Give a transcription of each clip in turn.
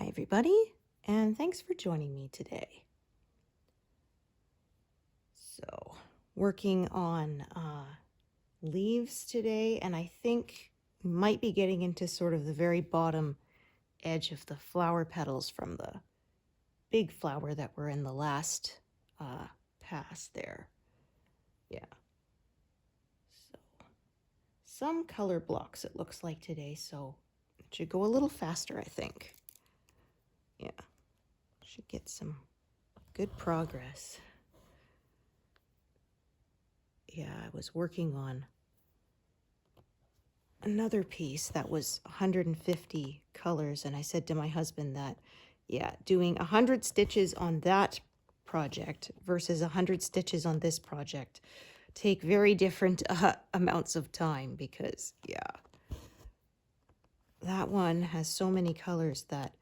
Hi everybody, and thanks for joining me today. So, working on leaves today, and I think we might be getting into sort of the very bottom edge of the flower petals from the big flower that were in the last pass there. Yeah. So, some color blocks it looks like today, so it should go a little faster, I think. Yeah. Should get some good progress. Yeah, I was working on another piece that was 150 colors, and I said to my husband that, yeah, doing 100 stitches on that project versus 100 stitches on this project take very different amounts of time because, yeah, that one has so many colors that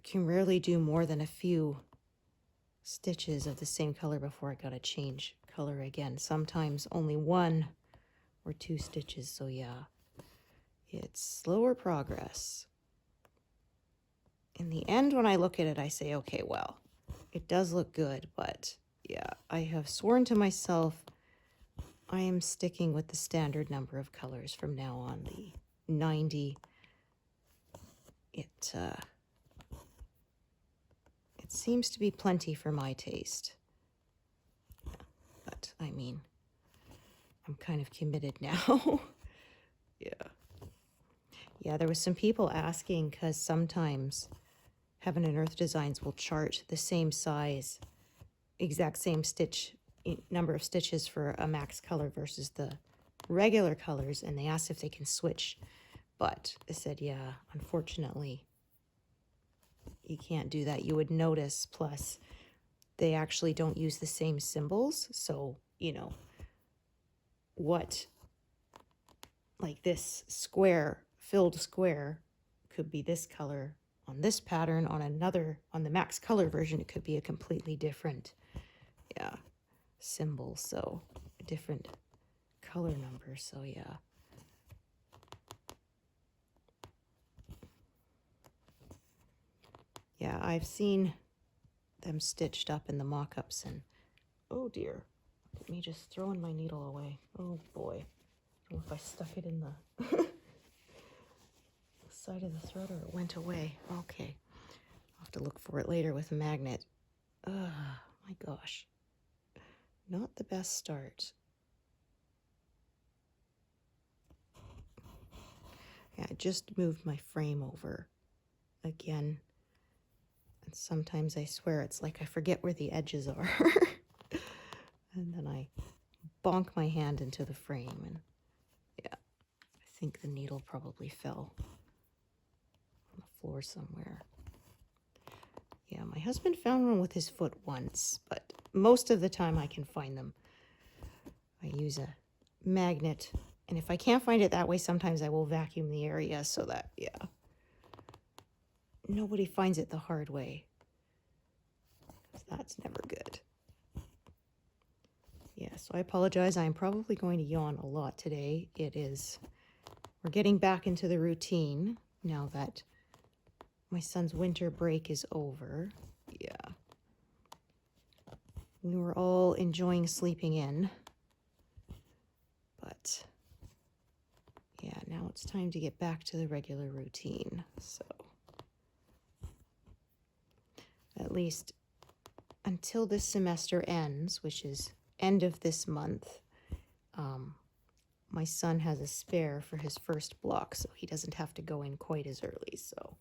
can rarely do more than a few stitches of the same color before I gotta change color again. Sometimes only one or two stitches, so yeah, it's slower progress. In the end, when I look at it, I say, okay, well, it does look good, but yeah, I have sworn to myself I am sticking with the standard number of colors from now on, the 90. It seems to be plenty for my taste. But, I mean, I'm kind of committed now. Yeah. Yeah, there was some people asking because sometimes Heaven and Earth Designs will chart the same size, exact same stitch, number of stitches for a max color versus the regular colors, and they asked if they can switch. But I said, yeah, unfortunately, you can't do that. You would notice, plus, they actually don't use the same symbols. So, you know, what, like this square, filled square, could be this color on this pattern, on another, on the max color version, it could be a completely different, yeah, symbol. So, a different color number. So, yeah. Yeah, I've seen them stitched up in the mock-ups, and oh dear, look at me just throwing my needle away. Oh boy, I don't know if I stuck it in the side of the thread or it went away. Okay, I'll have to look for it later with a magnet. My gosh, not the best start. Yeah, I just moved my frame over again, and sometimes I swear it's like I forget where the edges are. And then I bonk my hand into the frame, and yeah, I think the needle probably fell on the floor somewhere. Yeah, my husband found one with his foot once, but most of the time I can find them. I use a magnet, and if I can't find it that way, sometimes I will vacuum the area so that, yeah, nobody finds it the hard way. That's never good. Yeah, so I apologize. I'm probably going to yawn a lot today. We're getting back into the routine now that my son's winter break is over. Yeah. We were all enjoying sleeping in. But yeah, now it's time to get back to the regular routine. So at least until this semester ends, which is end of this month, my son has a spare for his first block, so he doesn't have to go in quite as early. So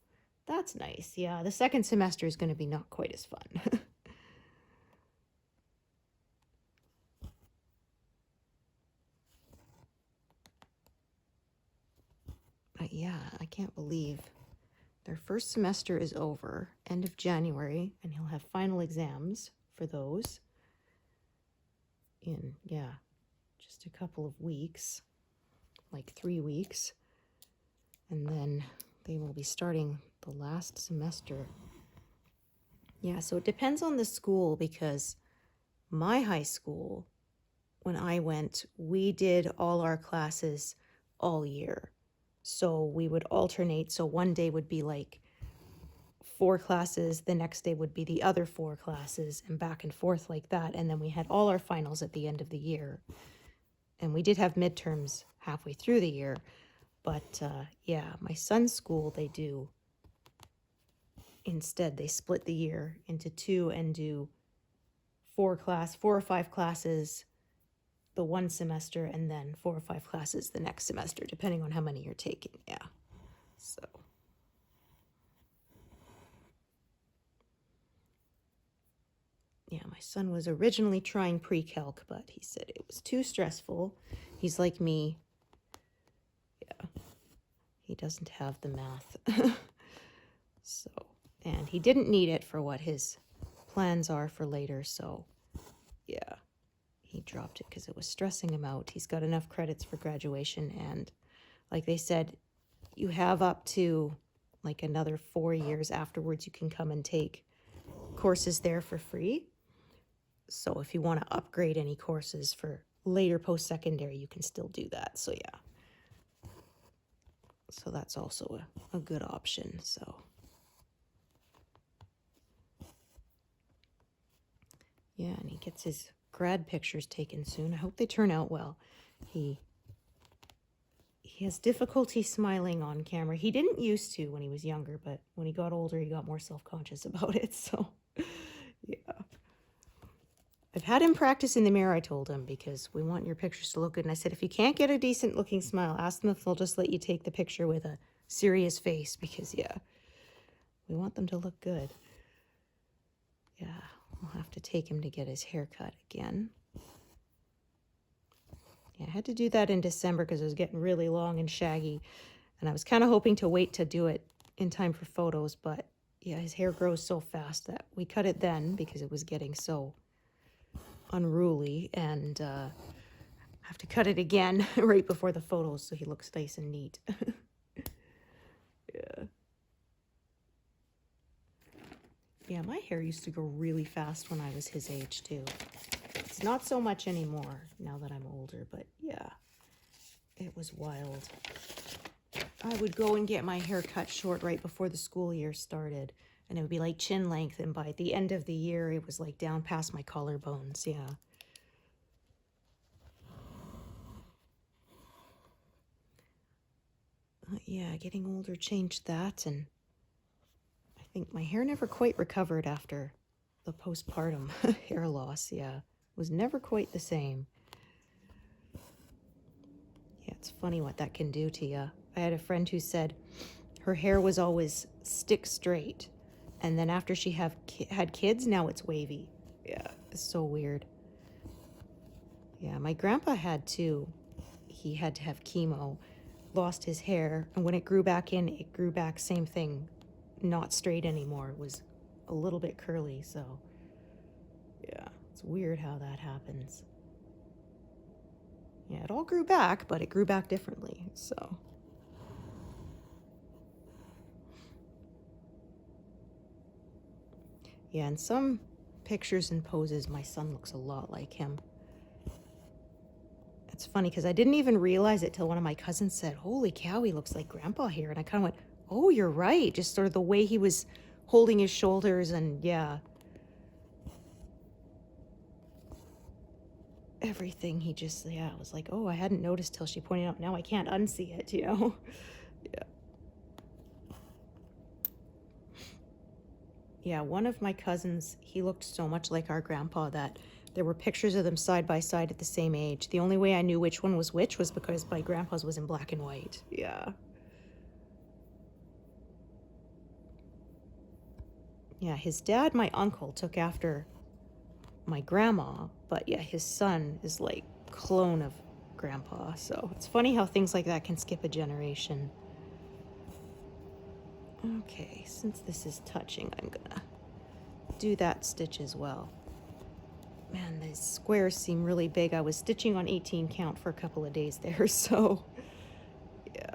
that's nice. Yeah, the second semester is going to be not quite as fun. But yeah, I can't believe their first semester is over, end of January, and he'll have final exams for those in, yeah, just a couple of weeks, like 3 weeks. And then they will be starting the last semester. Yeah, so it depends on the school, because my high school, when I went, we did all our classes all year. So we would alternate. So one day would be like 4 classes, the next day would be the other 4 classes, and back and forth like that. And then we had all our finals at the end of the year. And we did have midterms halfway through the year. But yeah, my son's school, they do, instead, they split the year into 2 and do 4 or 5 classes the one semester, and then 4 or 5 classes the next semester, depending on how many you're taking. Yeah. So. Yeah, my son was originally trying pre-calc, but he said it was too stressful. He's like me. Yeah. He doesn't have the math. So, and he didn't need it for what his plans are for later, so yeah. He dropped it because it was stressing him out. He's got enough credits for graduation, and like they said, you have up to like another 4 years afterwards you can come and take courses there for free. So if you want to upgrade any courses for later post-secondary, you can still do that. So yeah. So that's also a good option. So yeah, and he gets his grad pictures taken soon. I hope they turn out well. He has difficulty smiling on camera. He didn't used to when he was younger, but when he got older, he got more self-conscious about it. So yeah. I've had him practice in the mirror, I told him, because we want your pictures to look good. And I said, if you can't get a decent looking smile, ask them if they'll just let you take the picture with a serious face, because yeah, we want them to look good. Yeah, we'll have to take him to get his hair cut again. Yeah, I had to do that in December because it was getting really long and shaggy. And I was kind of hoping to wait to do it in time for photos, but yeah, his hair grows so fast that we cut it then because it was getting so unruly, and have to cut it again right before the photos so he looks nice and neat. Yeah. Yeah, my hair used to grow really fast when I was his age too. It's not so much anymore now that I'm older, but yeah, it was wild. I would go and get my hair cut short right before the school year started, and it would be like chin length, and by the end of the year it was like down past my collarbones. Yeah. Yeah, getting older changed that, and I think my hair never quite recovered after the postpartum hair loss. Yeah, it was never quite the same. Yeah, it's funny what that can do to you. I had a friend who said her hair was always stick straight, and then after she had kids, now it's wavy. Yeah, it's so weird. Yeah, my grandpa had too. He had to have chemo, lost his hair, and when it grew back in, it grew back, same thing, not straight anymore. It was a little bit curly, so yeah, it's weird how that happens. Yeah, it all grew back, but it grew back differently, so. Yeah, in some pictures and poses, my son looks a lot like him. It's funny because I didn't even realize it till one of my cousins said, holy cow, he looks like Grandpa here. And I kind of went, oh, you're right. Just sort of the way he was holding his shoulders, and yeah. Everything, he just, yeah, I was like, oh, I hadn't noticed till she pointed out. Now I can't unsee it, you know? Yeah. Yeah, one of my cousins, he looked so much like our grandpa that there were pictures of them side by side at the same age. The only way I knew which one was which was because my grandpa's was in black and white. Yeah. Yeah, his dad, my uncle, took after my grandma, but yeah, his son is like clone of grandpa. So it's funny how things like that can skip a generation. Okay, since this is touching, I'm gonna do that stitch as well. Man, these squares seem really big. I was stitching on 18 count for a couple of days there, so yeah.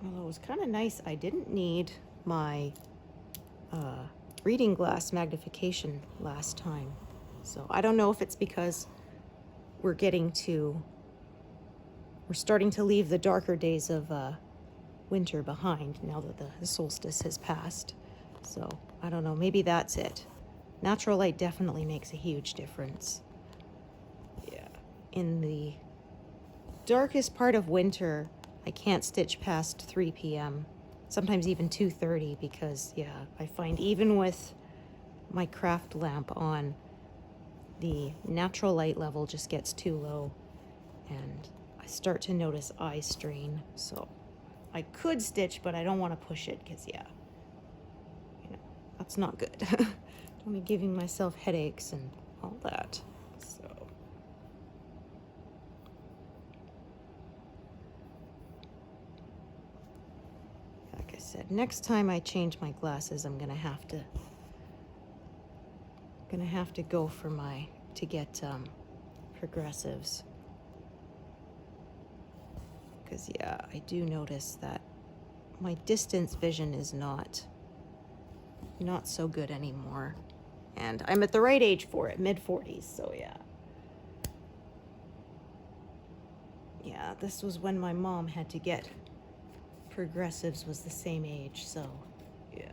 Although it was kind of nice, I didn't need my reading glass magnification last time. So I don't know if it's because we're starting to leave the darker days of winter behind now that the solstice has passed. So I don't know, maybe that's it. Natural light definitely makes a huge difference. Yeah. In the darkest part of winter, I can't stitch past 3 p.m. Sometimes even 2:30 because, yeah, I find even with my craft lamp on, the natural light level just gets too low and I start to notice eye strain. So I could stitch, but I don't want to push it because, yeah, you know, that's not good. Don't be giving myself headaches and all that. So like I said, next time I change my glasses, I'm gonna have to go for to get progressives. Because, yeah, I do notice that my distance vision is not so good anymore. And I'm at the right age for it, mid-40s, so yeah. Yeah, this was when my mom had to get progressives, was the same age, so yeah.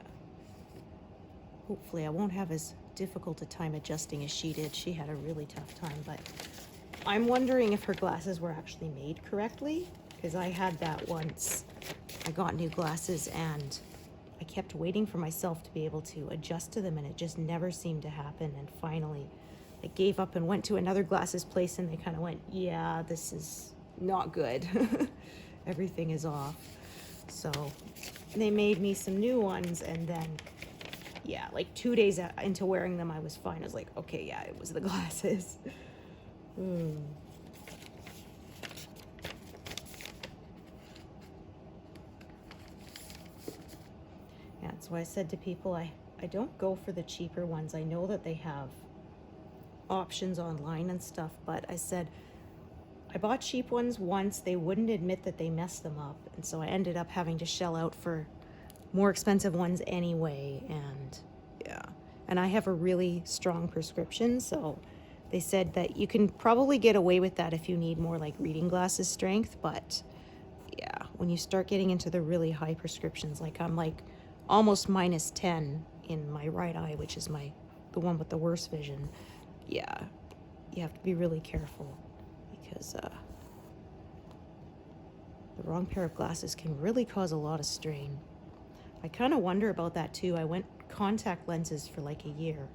Hopefully I won't have as difficult a time adjusting as she did. She had a really tough time, but I'm wondering if her glasses were actually made correctly. Because I had that once. I got new glasses and I kept waiting for myself to be able to adjust to them and it just never seemed to happen. And finally I gave up and went to another glasses place and they kind of went, yeah, this is not good. Everything is off. So they made me some new ones and then, yeah, like 2 days into wearing them, I was fine. I was like, okay, yeah, it was the glasses. That's why I said to people, I don't go for the cheaper ones. I know that they have options online and stuff, but I said, I bought cheap ones once. They wouldn't admit that they messed them up. And so I ended up having to shell out for more expensive ones anyway. And yeah, and I have a really strong prescription. So they said that you can probably get away with that if you need more like reading glasses strength. But yeah, when you start getting into the really high prescriptions, like I'm like almost -10 in my right eye, which is the one with the worst vision. Yeah, you have to be really careful because the wrong pair of glasses can really cause a lot of strain. I kind of wonder about that too. I went contact lenses for like a year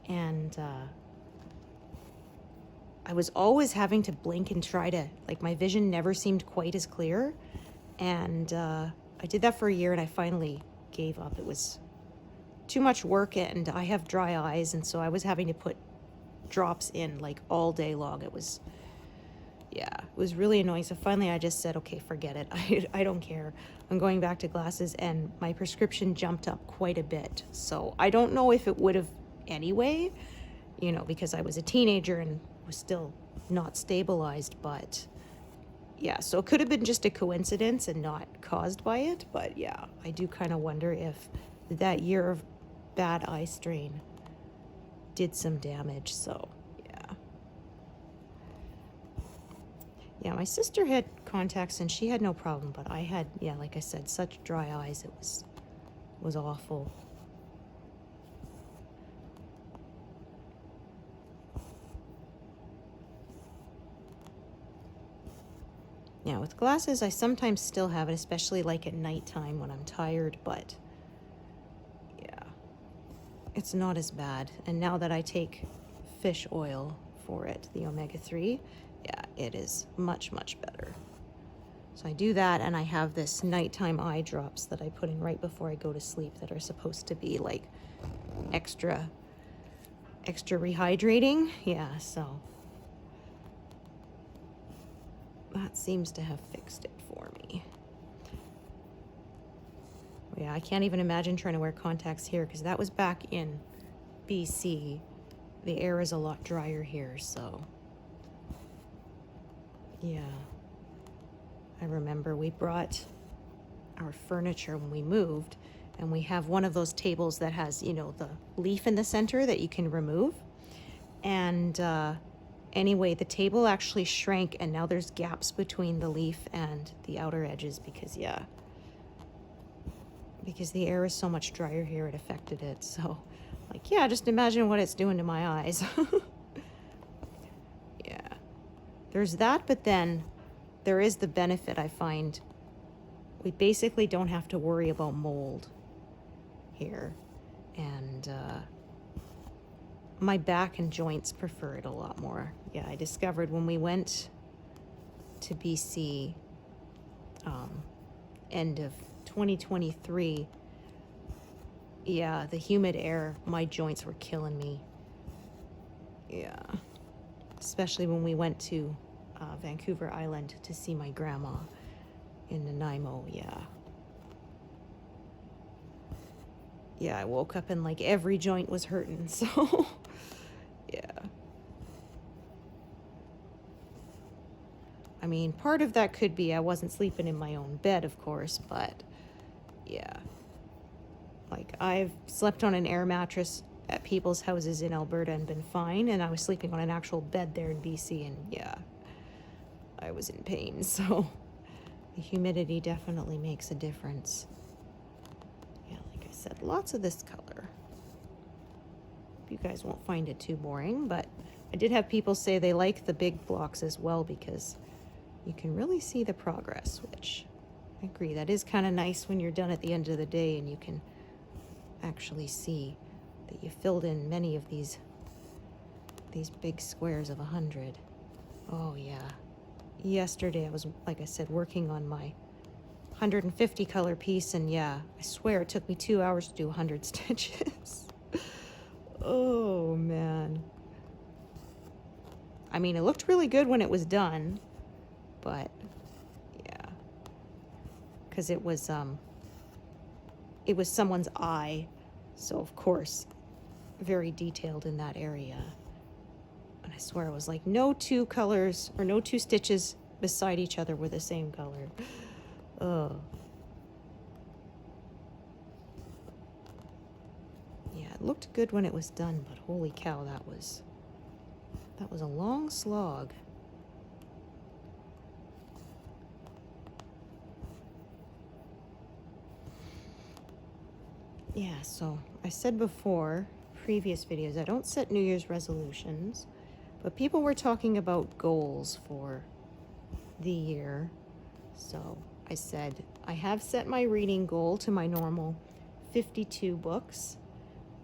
and I was always having to blink and try to, like, my vision never seemed quite as clear. And I did that for a year and I finally gave up. It was too much work and I have dry eyes, and so I was having to put drops in like all day long. It was really annoying. So finally I just said, okay, forget it. I don't care. I'm going back to glasses, and my prescription jumped up quite a bit. So I don't know if it would have anyway, you know, because I was a teenager and was still not stabilized, but yeah, so it could have been just a coincidence and not caused by it. But yeah, I do kind of wonder if that year of bad eye strain did some damage. So yeah, my sister had contacts and she had no problem, but I had, yeah, like I said, such dry eyes. It was awful. Yeah, with glasses, I sometimes still have it, especially like at nighttime when I'm tired, but yeah, it's not as bad. And now that I take fish oil for it, the omega-3, yeah, it is much, much better. So I do that, and I have this nighttime eye drops that I put in right before I go to sleep that are supposed to be like extra rehydrating. Yeah, so that seems to have fixed it for me. Yeah, I can't even imagine trying to wear contacts here because that was back in BC. The air is a lot drier here, so yeah. I remember we brought our furniture when we moved, and we have one of those tables that has, you know, the leaf in the center that you can remove. And Anyway, the table actually shrank, and now there's gaps between the leaf and the outer edges because, yeah, because the air is so much drier here, it affected it. So, like, yeah, just imagine what it's doing to my eyes. Yeah, there's that, but then there is the benefit I find. We basically don't have to worry about mold here. And my back and joints prefer it a lot more. Yeah, I discovered when we went to BC, end of 2023, yeah, the humid air, my joints were killing me. Yeah, especially when we went to Vancouver Island to see my grandma in Nanaimo. Yeah, I woke up and like every joint was hurting, so yeah. I mean, part of that could be I wasn't sleeping in my own bed, of course, but yeah. Like, I've slept on an air mattress at people's houses in Alberta and been fine, and I was sleeping on an actual bed there in BC, and yeah, I was in pain, so the humidity definitely makes a difference. Yeah, like I said, lots of this color. You guys won't find it too boring, but I did have people say they like the big blocks as well because you can really see the progress, which I agree. That is kind of nice when you're done at the end of the day and you can actually see that you filled in many of these big squares of 100. Oh yeah. Yesterday I was, like I said, working on my 150 color piece, and yeah, I swear it took me 2 hours to do 100 stitches. Oh man. I mean, it looked really good when it was done, but yeah, because it was someone's eye, so of course very detailed in that area. And I swear it was like no two colors or no two stitches beside each other were the same color. Oh yeah, it looked good when it was done, but holy cow, that was a long slog. Yeah, so I said before, previous videos, I don't set New Year's resolutions, but people were talking about goals for the year. So I said, I have set my reading goal to my normal 52 books.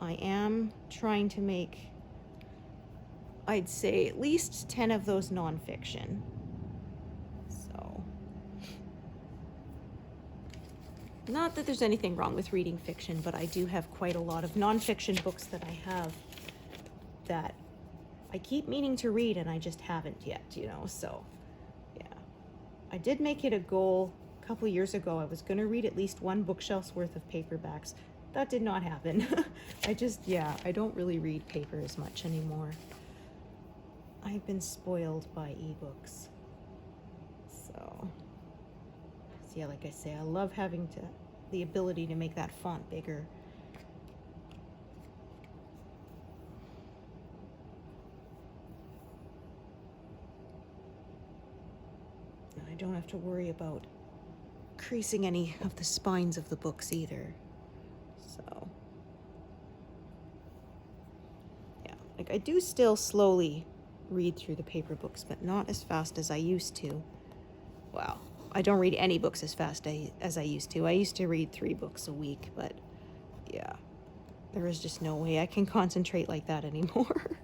I am trying to make, I'd say, at least 10 of those nonfiction. So, not that there's anything wrong with reading fiction, but I do have quite a lot of nonfiction books that I have that I keep meaning to read and I just haven't yet, so yeah. I did make it a goal a couple years ago. I was going to read at least one bookshelf's worth of paperbacks. That did not happen. I don't really read paper as much anymore. I've been spoiled by ebooks. So yeah, like I say, I love having the ability to make that font bigger. I don't have to worry about creasing any of the spines of the books either. So yeah, like I do still slowly read through the paper books, but not as fast as I used to. Wow, I don't read any books as fast as I used to. I used to read 3 books a week, but yeah, there is just no way I can concentrate like that anymore.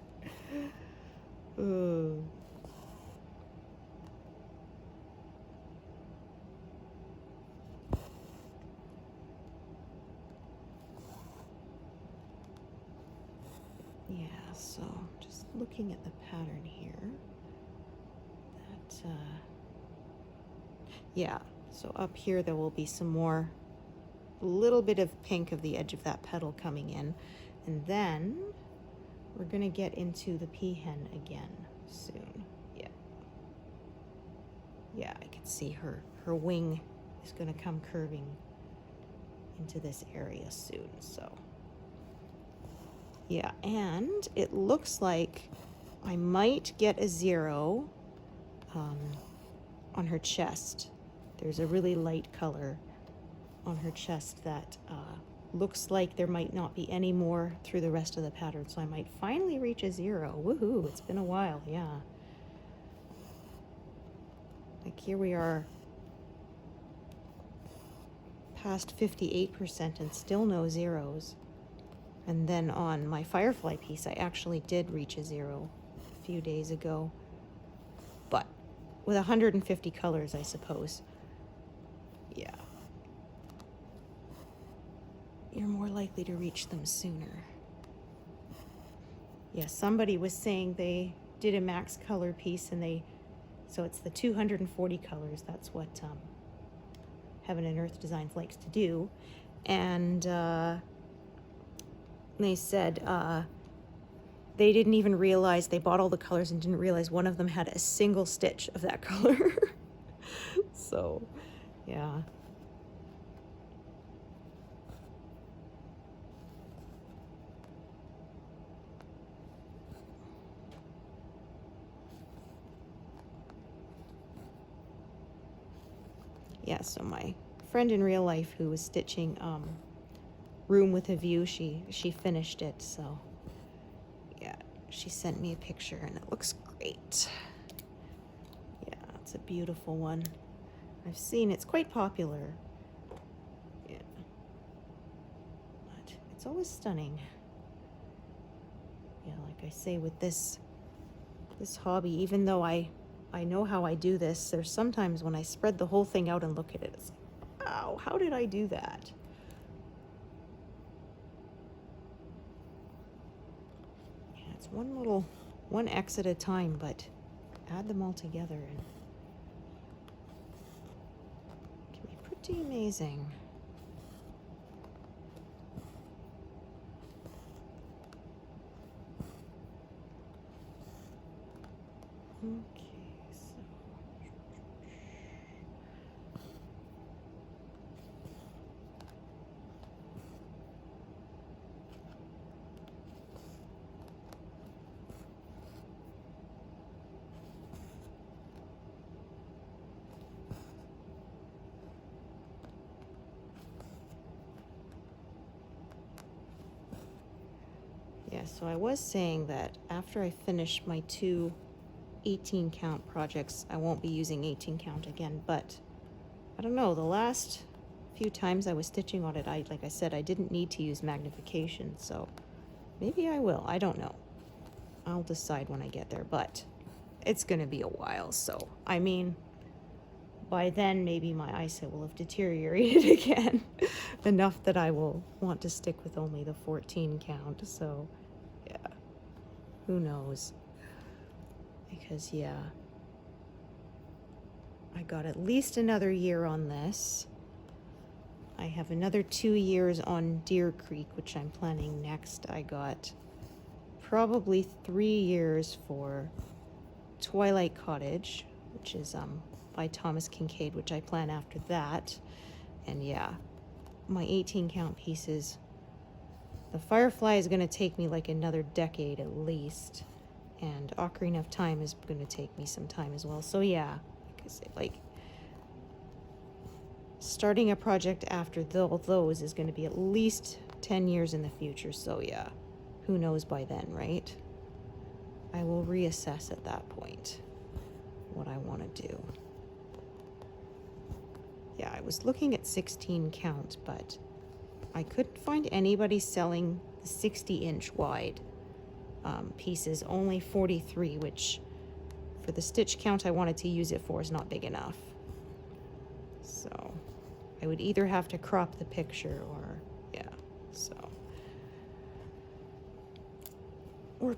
Yeah, so just looking at the pattern here, that, yeah, so up here there will be some more, a little bit of pink of the edge of that petal coming in, and then we're gonna get into the peahen again soon. Yeah, I can see her wing is gonna come curving into this area soon, so. Yeah, and it looks like I might get a 0 on her chest. There's a really light color on her chest that looks like there might not be any more through the rest of the pattern, so I might finally reach a 0. Woohoo, it's been a while, yeah. Like here we are past 58% and still no zeros. And then on my firefly piece, I actually did reach a 0 a few days ago. But with 150 colors, I suppose. Yeah. You're more likely to reach them sooner. Yeah, somebody was saying they did a max color piece and so it's the 240 colors. That's what Heaven and Earth Designs likes to do. And they said they didn't even realize, they bought all the colors and didn't realize one of them had a single stitch of that color. So, yeah. Yeah, so my friend in real life who was stitching Room with a View, she finished it, so yeah, she sent me a picture and it looks great. Yeah, it's a beautiful one. I've seen it's quite popular. Yeah. But it's always stunning. Yeah, like I say with this hobby, even though I know how I do this, there's sometimes when I spread the whole thing out and look at it, it's like, wow, how did I do that? Yeah, it's one X at a time, but add them all together and it can be pretty amazing. Okay. Yeah, so I was saying that after I finish my 2 18 count projects, I won't be using 18 count again, but I don't know, the last few times I was stitching on it, like I said, I didn't need to use magnification, so maybe I will. I don't know. I'll decide when I get there, but it's gonna be a while, so I mean, by then maybe my eyesight will have deteriorated again enough that I will want to stick with only the 14 count, so yeah, who knows? Because yeah, I got at least another year on this. I have another 2 years on Deer Creek, which I'm planning next. I got probably 3 years for Twilight Cottage, which is by Thomas Kincaid, which I plan after that. And yeah, my 18 count pieces. The Firefly is going to take me like another decade at least. And Ocarina of Time is going to take me some time as well. So yeah, like I say, like starting a project after those is going to be at least 10 years in the future. So yeah, who knows by then, right? I will reassess at that point what I want to do. Yeah, I was looking at 16 count, but I couldn't find anybody selling the 60-inch wide pieces, only 43, which for the stitch count I wanted to use it for is not big enough. So I would either have to crop the picture or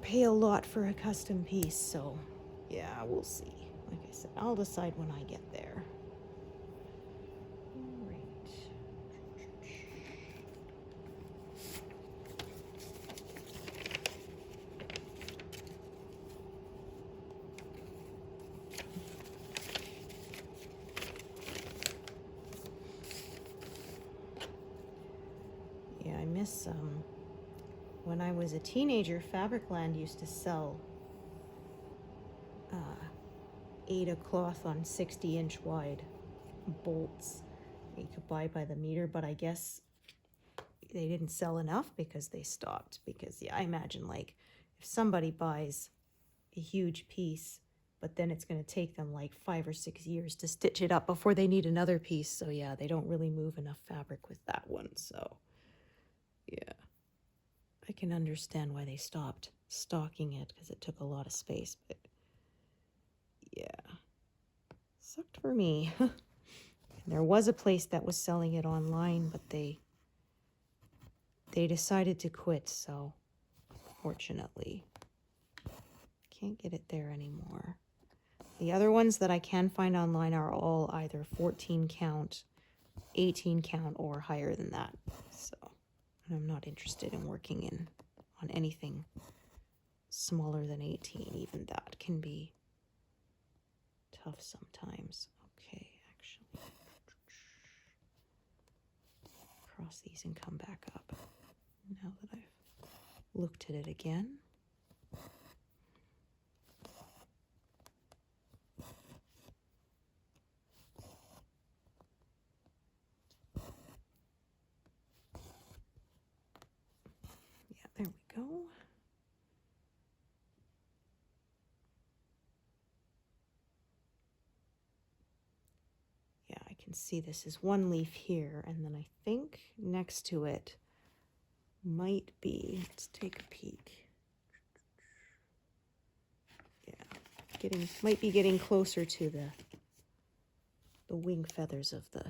pay a lot for a custom piece. So yeah, we'll see. Like I said, I'll decide when I get there. All right. Yeah, I miss when I was a teenager, Fabricland used to sell Aida cloth on 60-inch wide bolts you could buy by the meter, but I guess they didn't sell enough because they stopped. Because yeah, I imagine like if somebody buys a huge piece, but then it's going to take them like 5 or 6 years to stitch it up before they need another piece. So yeah, they don't really move enough fabric with that one. So yeah, I can understand why they stopped stocking it, because it took a lot of space. But yeah, sucked for me. And there was a place that was selling it online, but they decided to quit. So fortunately, can't get it there anymore. The other ones that I can find online are all either 14 count, 18 count, or higher than that. So, and I'm not interested in working on anything smaller than 18. Even that can be tough sometimes. Okay, actually, cross these and come back up. Now that I've looked at it again. Yeah, there we go. Yeah, I can see this is one leaf here, and then I think next to it might be, let's take a peek. Yeah, might be getting closer to the wing feathers of the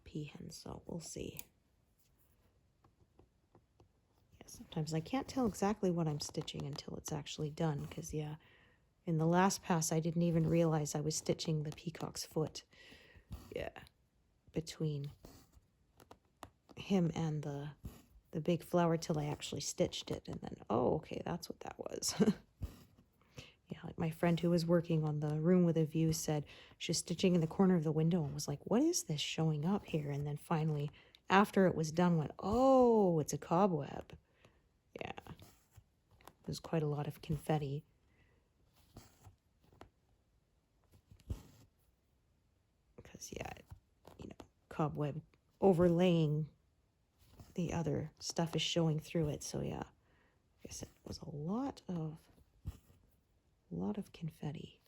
peahen, so we'll see. Yeah, sometimes I can't tell exactly what I'm stitching until it's actually done, because yeah, in the last pass I didn't even realize I was stitching the peacock's foot. Yeah, between him and the big flower till I actually stitched it, and then, oh, okay, that's what that was. Yeah, like my friend who was working on the room with a view said she was stitching in the corner of the window and was like, what is this showing up here? And then finally, after it was done, went, oh, it's a cobweb. Yeah, there's quite a lot of confetti. Because, yeah, you know, cobweb overlaying the other stuff is showing through it. So, yeah, I guess it was a lot of confetti.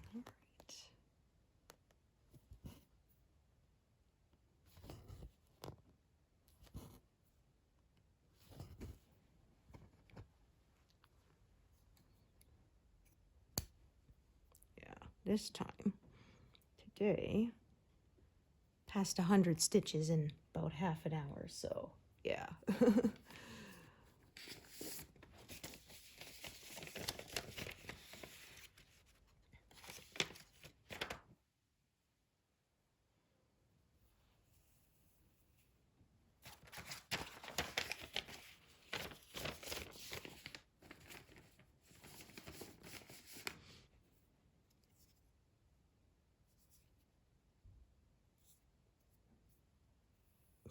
All right. Yeah, this time, today, past 100 stitches in about half an hour, so yeah.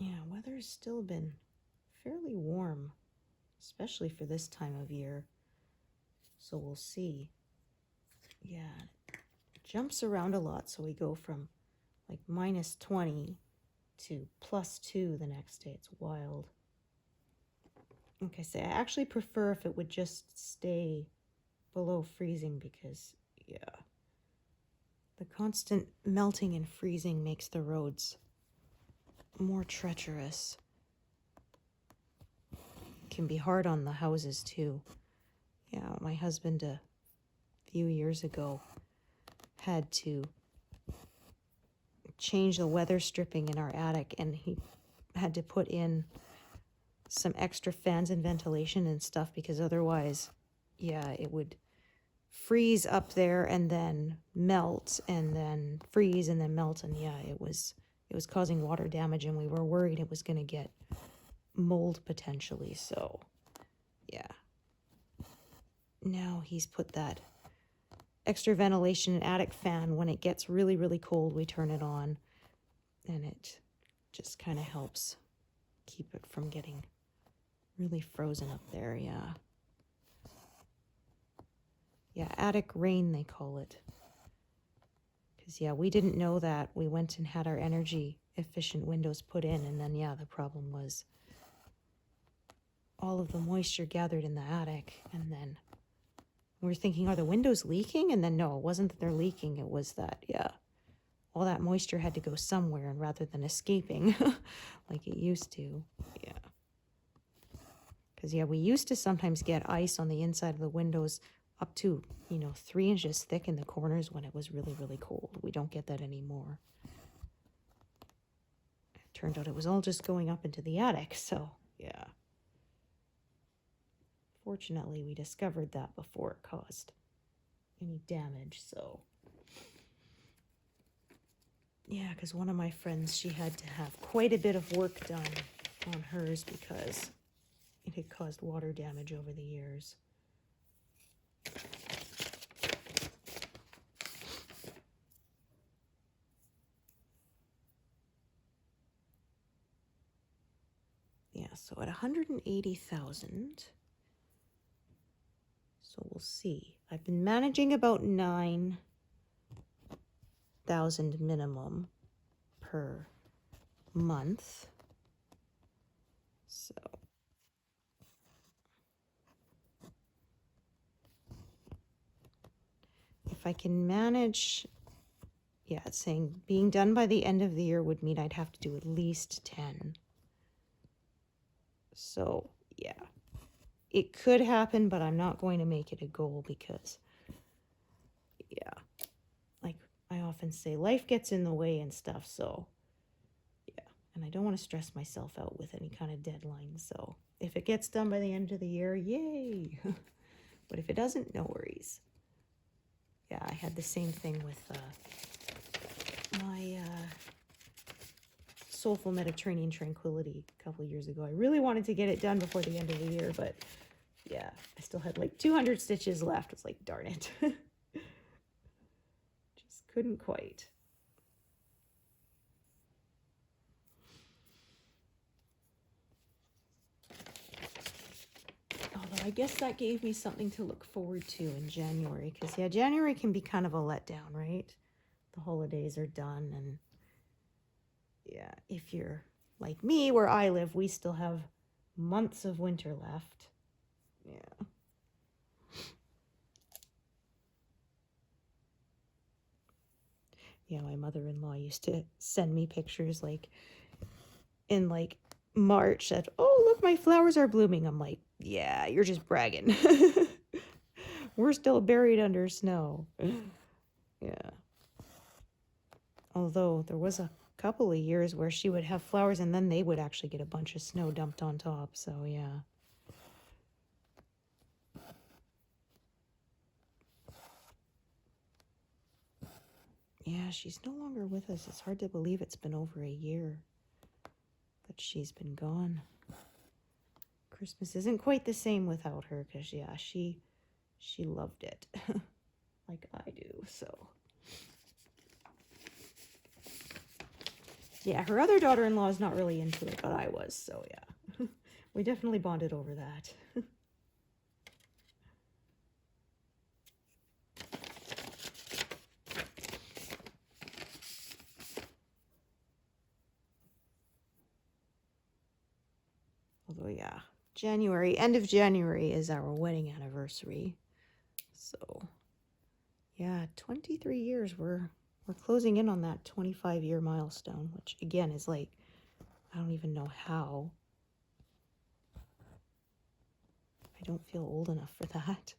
Yeah, weather's still been fairly warm, especially for this time of year. So we'll see. Yeah, it jumps around a lot. So we go from like -20 to +2 the next day. It's wild. Like I say, I actually prefer if it would just stay below freezing, because, yeah, the constant melting and freezing makes the roads more treacherous. It can be hard on the houses too. Yeah, my husband a few years ago had to change the weather stripping in our attic, and he had to put in some extra fans and ventilation and stuff, because otherwise, yeah, it would freeze up there and then melt and then freeze and then melt, and yeah, it was causing water damage, and we were worried it was going to get mold potentially. So yeah, now he's put that extra ventilation and attic fan. When it gets really, really cold, we turn it on, and it just kind of helps keep it from getting really frozen up there. Yeah. Yeah, attic rain, they call it. Because, yeah, we didn't know that. We went and had our energy efficient windows put in, and then, yeah, the problem was all of the moisture gathered in the attic, and then we were thinking, are the windows leaking? And then, no, it wasn't that they're leaking. It was that, yeah, all that moisture had to go somewhere, and rather than escaping like it used to, yeah. Because, yeah, we used to sometimes get ice on the inside of the windows up to, 3 inches thick in the corners when it was really, really cold. We don't get that anymore. It turned out it was all just going up into the attic, so, yeah. Fortunately, we discovered that before it caused any damage, so. Yeah, because one of my friends, she had to have quite a bit of work done on hers because it had caused water damage over the years. Yeah, so at 180,000, so we'll see. I've been managing about 9,000 minimum per month. So if I can manage, yeah, it's saying being done by the end of the year would mean I'd have to do at least 10. So, yeah, it could happen, but I'm not going to make it a goal because, yeah, like I often say, life gets in the way and stuff. So, yeah, and I don't want to stress myself out with any kind of deadline. So, if it gets done by the end of the year, yay. But if it doesn't, no worries. Yeah, I had the same thing with my Soulful Mediterranean Tranquility a couple years ago. I really wanted to get it done before the end of the year, but yeah, I still had like 200 stitches left. It's like, darn it. Just couldn't quite. Although I guess that gave me something to look forward to in January, because yeah, January can be kind of a letdown, right? The holidays are done, and yeah, if you're like me, where I live, we still have months of winter left. Yeah. Yeah, my mother-in-law used to send me pictures like in like March that, oh, look, my flowers are blooming. I'm like, yeah, you're just bragging. We're still buried under snow. Yeah. Although there was a couple of years where she would have flowers and then they would actually get a bunch of snow dumped on top. So, yeah. Yeah, she's no longer with us. It's hard to believe it's been over a year that she's been gone. Christmas isn't quite the same without her because, yeah, she loved it like I do, so. Yeah, her other daughter-in-law is not really into it, but I was, so yeah. We definitely bonded over that. Although, yeah, end of January is our wedding anniversary. So, yeah, 23 years. We're closing in on that 25-year milestone, which, again, is like, I don't even know how. I don't feel old enough for that.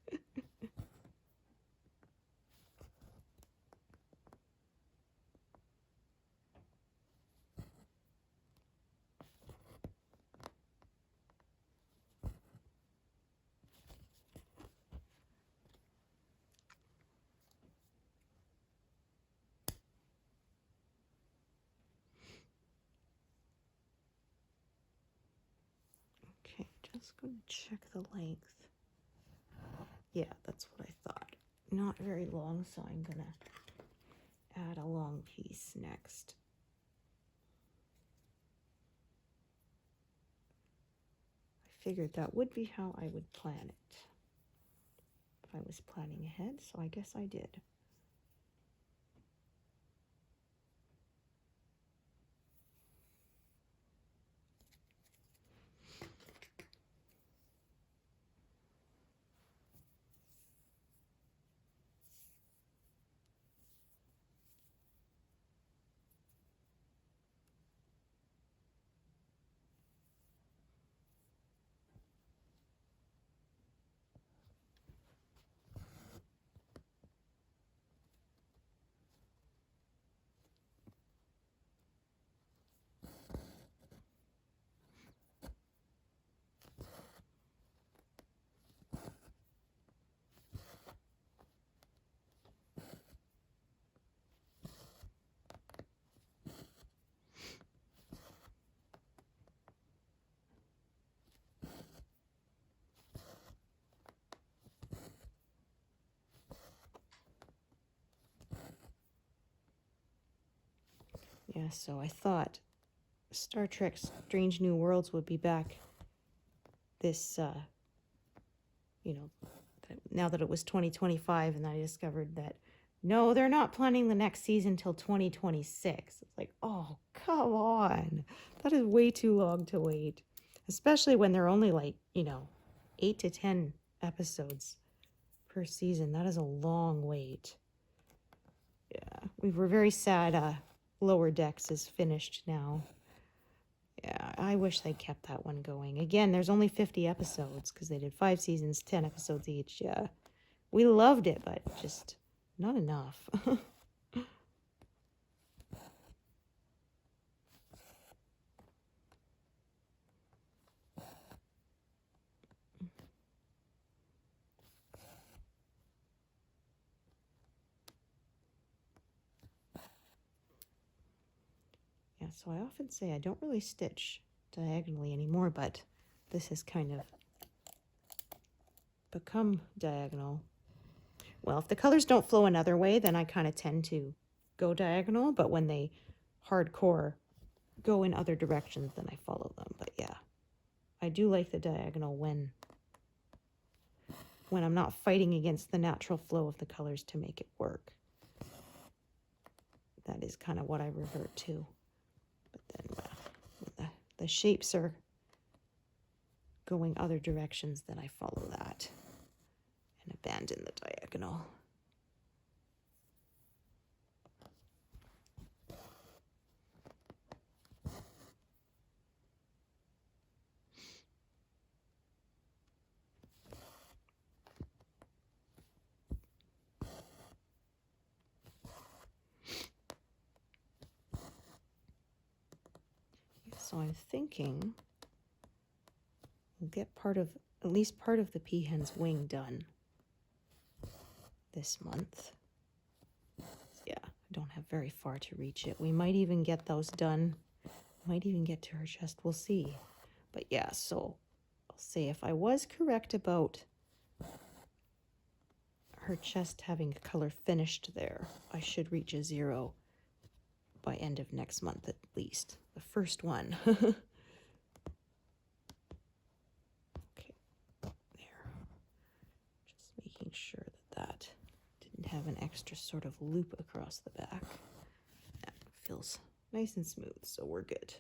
Okay, just going to check the length. Yeah, that's what I thought. not very long, so I'm gonna add a long piece next. I figured that would be how I would plan it if I was planning ahead, so I guess I did. Yeah, so I thought Star Trek Strange New Worlds would be back this, now that it was 2025, and I discovered that, no, they're not planning the next season till 2026. It's like, oh, come on. That is way too long to wait, especially when they're only 8 to 10 episodes per season. That is a long wait. Yeah, we were very sad Lower Decks is finished now. Yeah, I wish they kept that one going. Again, there's only 50 episodes because they did 5 seasons, 10 episodes each. Yeah, we loved it, but just not enough. Yeah, so I often say I don't really stitch diagonally anymore, but this has kind of become diagonal. Well, if the colors don't flow another way, then I kind of tend to go diagonal, but when they hardcore go in other directions, then I follow them. But yeah, I do like the diagonal when I'm not fighting against the natural flow of the colors to make it work. That is kind of what I revert to. But then when the shapes are going other directions, then I follow that and abandon the diagonal. So I'm thinking we'll get at least part of the peahen's wing done this month. Yeah, I don't have very far to reach it. We might even get those done. Might even get to her chest. We'll see. But yeah, so I'll say if I was correct about her chest having a color finished there, I should reach a 0 by end of next month at least. The first one. Okay, there. Just making sure that didn't have an extra sort of loop across the back. That feels nice and smooth, so we're good.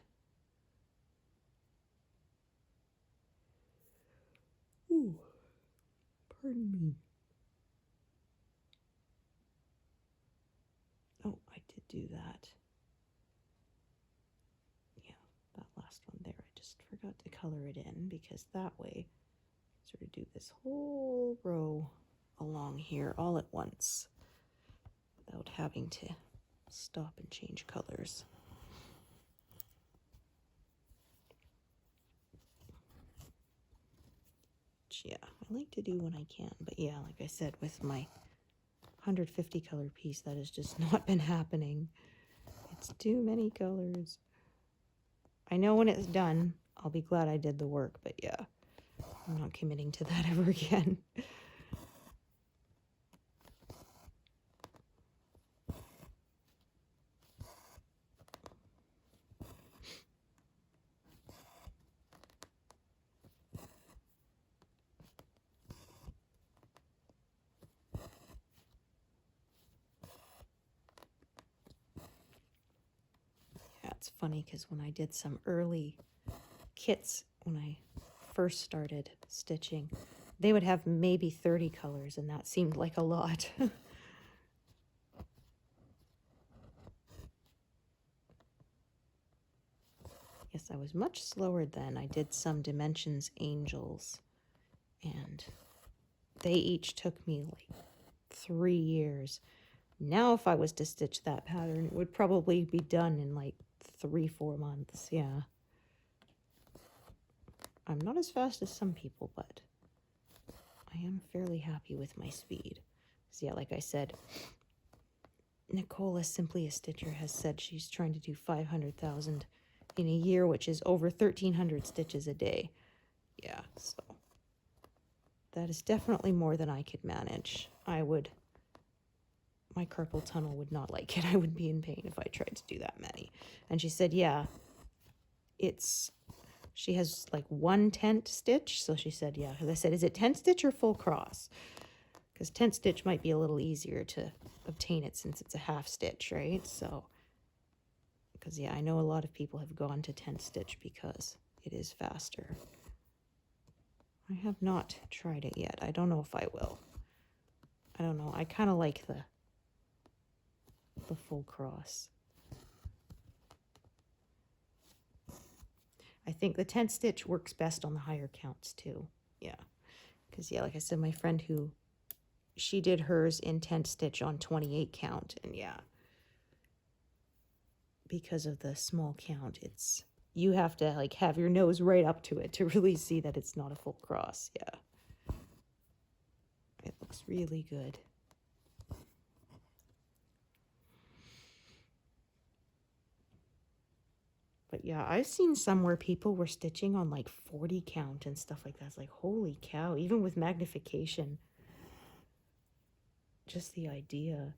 Ooh, pardon me. Oh, I did do that. That last one there, I just forgot to color it in because that way I sort of do this whole row along here all at once without having to stop and change colors. Which, yeah, I like to do when I can, but yeah, like I said, with my 150 color piece, that has just not been happening. It's too many colors. I know when it's done, I'll be glad I did the work, but yeah, I'm not committing to that ever again. It's funny because when I did some early kits, when I first started stitching, they would have maybe 30 colors, and that seemed like a lot. Yes, I was much slower then. I did some Dimensions Angels, and they each took me like 3 years. Now, if I was to stitch that pattern, it would probably be done in like 3-4 months. Yeah. I'm not as fast as some people, but I am fairly happy with my speed. So yeah, like I said, Nicola, Simply a Stitcher, has said she's trying to do 500,000 in a year, which is over 1,300 stitches a day. Yeah, so that is definitely more than I could manage. My carpal tunnel would not like it. I would be in pain if I tried to do that many. And she said, yeah, she has like 1 tent stitch. So she said, yeah, because I said, is it tent stitch or full cross? Because tent stitch might be a little easier to obtain it since it's a half stitch, right? So, because yeah, I know a lot of people have gone to tent stitch because it is faster. I have not tried it yet. I don't know if I will. I don't know. I kind of like the full cross. I think the tent stitch works best on the higher counts too. Yeah. Because yeah, like I said, my friend she did hers in tent stitch on 28 count, and yeah, because of the small count, you have to like have your nose right up to it to really see that it's not a full cross. Yeah. It looks really good. But yeah, I've seen some where people were stitching on like 40 count and stuff like that. It's like, holy cow, even with magnification. Just the idea.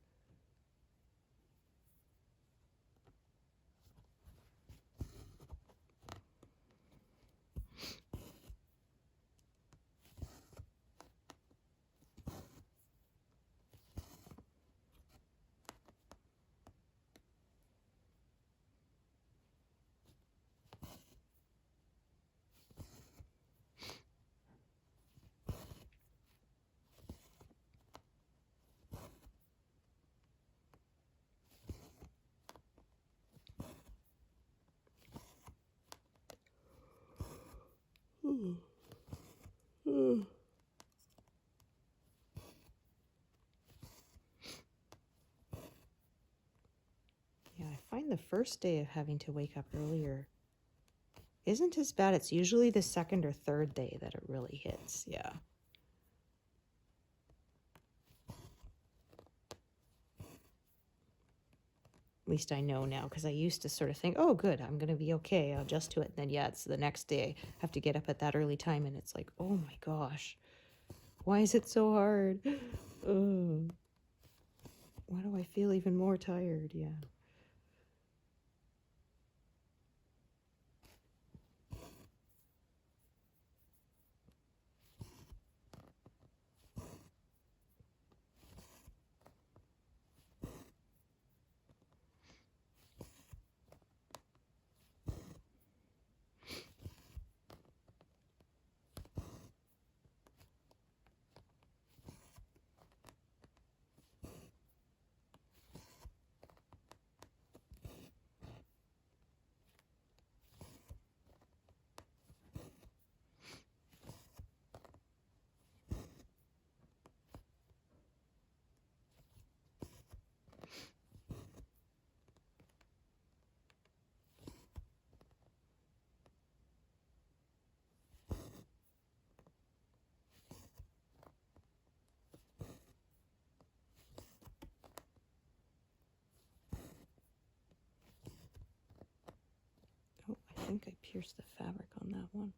Yeah, I find the first day of having to wake up earlier isn't as bad. It's usually the second or third day that it really hits. Yeah. At least I know now, because I used to sort of think, oh, good, I'm going to be okay. I'll adjust to it. And then, yeah, it's the next day. I have to get up at that early time, and it's like, oh my gosh, why is it so hard? Why do I feel even more tired? Yeah. Oh, I think I pierced the fabric on that one.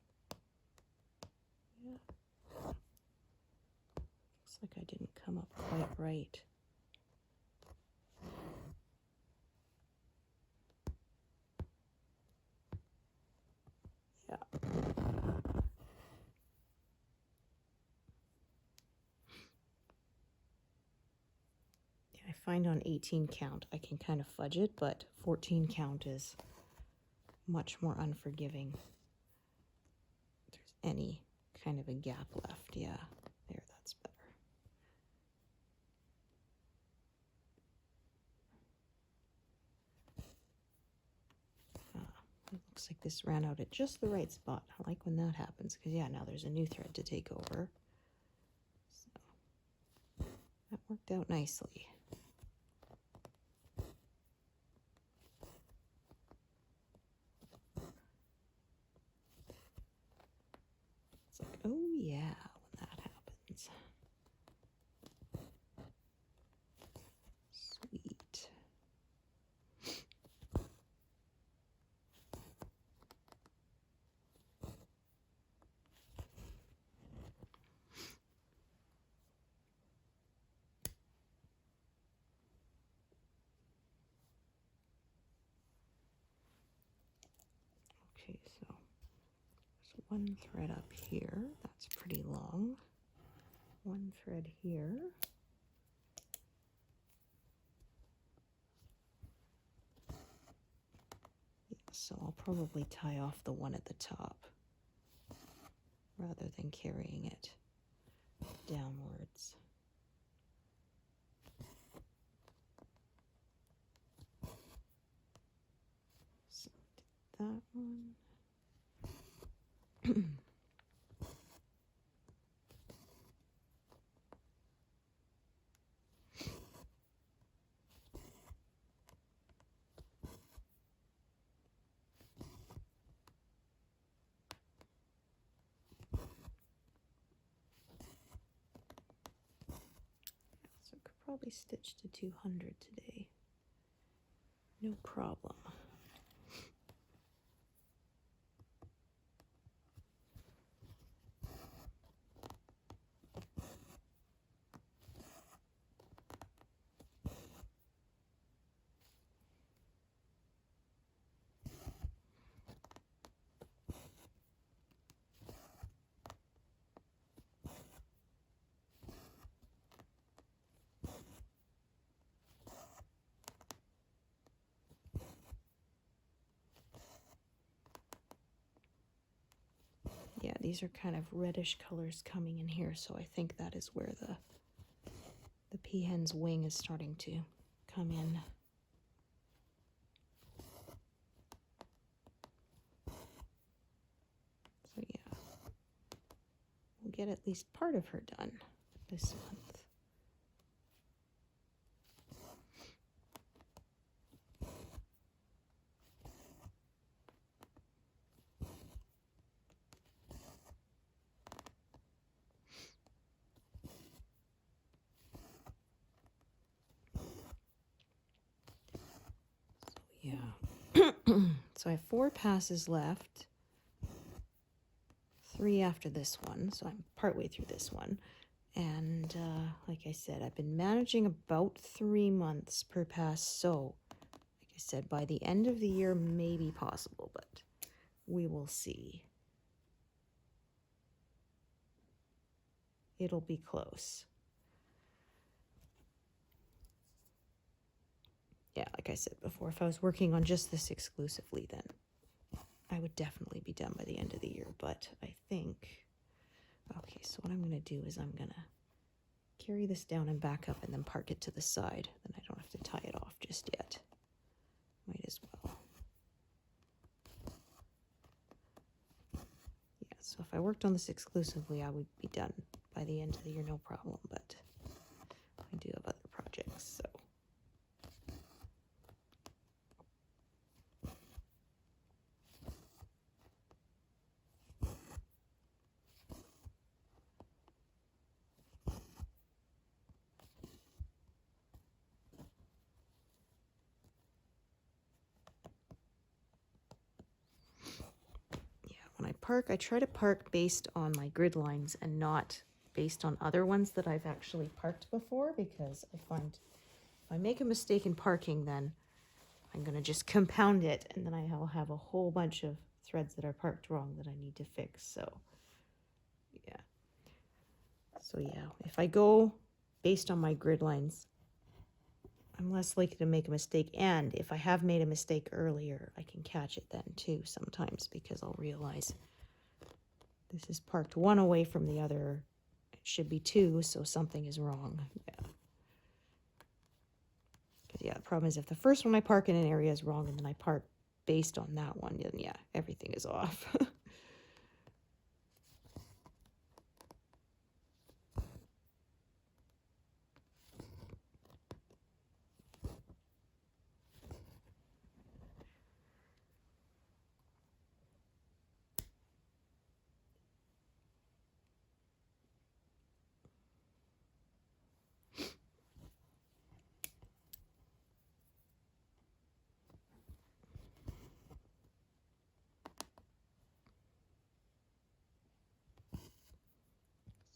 Yeah. Looks like I didn't come up quite right. Yeah. I find on 18 count I can kind of fudge it, but 14 count is much more unforgiving. If there's any kind of a gap left. Yeah, there, that's better. It looks like this ran out at just the right spot. I like when that happens, because yeah, now there's a new thread to take over. So that worked out nicely. It's like, oh yeah, when that happens. Sweet. Okay, so there's one thread up here. That's pretty long. One thread here. Yeah, so I'll probably tie off the one at the top rather than carrying it downwards. So did that one. So I could probably stitch to 200 today. No problem. Yeah, these are kind of reddish colors coming in here, so I think that is where the peahen's wing is starting to come in. So yeah, we'll get at least part of her done this month. Yeah. So I have 4 passes left. 3 after this one, so I'm partway through this one. And like I said, I've been managing about 3 months per pass, so like I said, by the end of the year may be possible, but we will see. It'll be close. Yeah, like I said before, if I was working on just this exclusively, then I would definitely be done by the end of the year. But I think, okay, so what I'm going to do is I'm going to carry this down and back up and then park it to the side. Then I don't have to tie it off just yet. Might as well. Yeah, so if I worked on this exclusively, I would be done by the end of the year, no problem. But I do have other projects, so. When I park, I try to park based on my grid lines and not based on other ones that I've actually parked before, because I find if I make a mistake in parking, then I'm going to just compound it, and then I'll have a whole bunch of threads that are parked wrong that I need to fix. So yeah, if I go based on my grid lines, I'm less likely to make a mistake. And if I have made a mistake earlier, I can catch it then too sometimes, because I'll realize this is parked one away from the other. It should be two, so something is wrong. Yeah. Because yeah, the problem is if the first one I park in an area is wrong and then I park based on that one, then yeah, everything is off.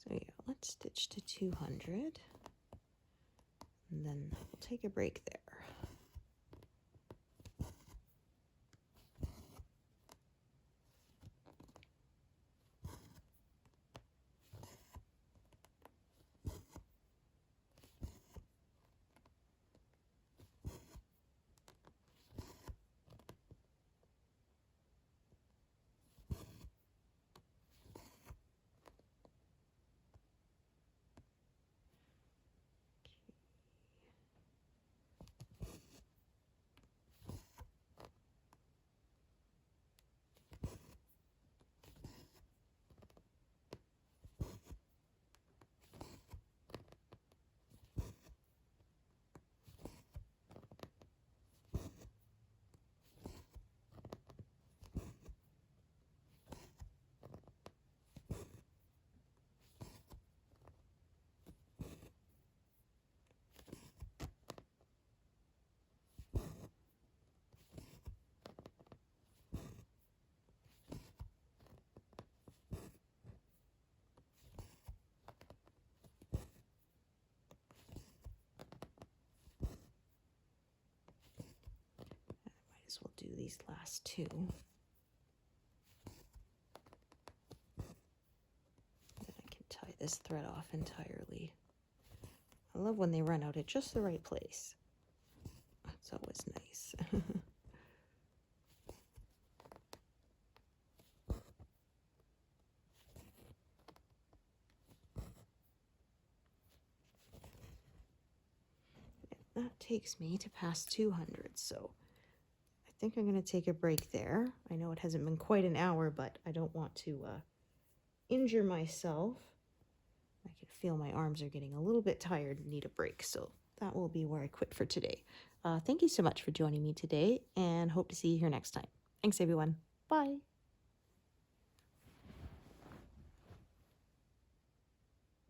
So yeah, let's stitch to 200, and then we'll take a break there. Might as well do these last two. Then I can tie this thread off entirely. I love when they run out at just the right place. That's always nice. That takes me to past 200, so I think I'm going to take a break there. I know it hasn't been quite an hour, but I don't want to injure myself. I can feel my arms are getting a little bit tired and need a break, so that will be where I quit for today. Thank you so much for joining me today, and hope to see you here next time. Thanks, everyone. Bye.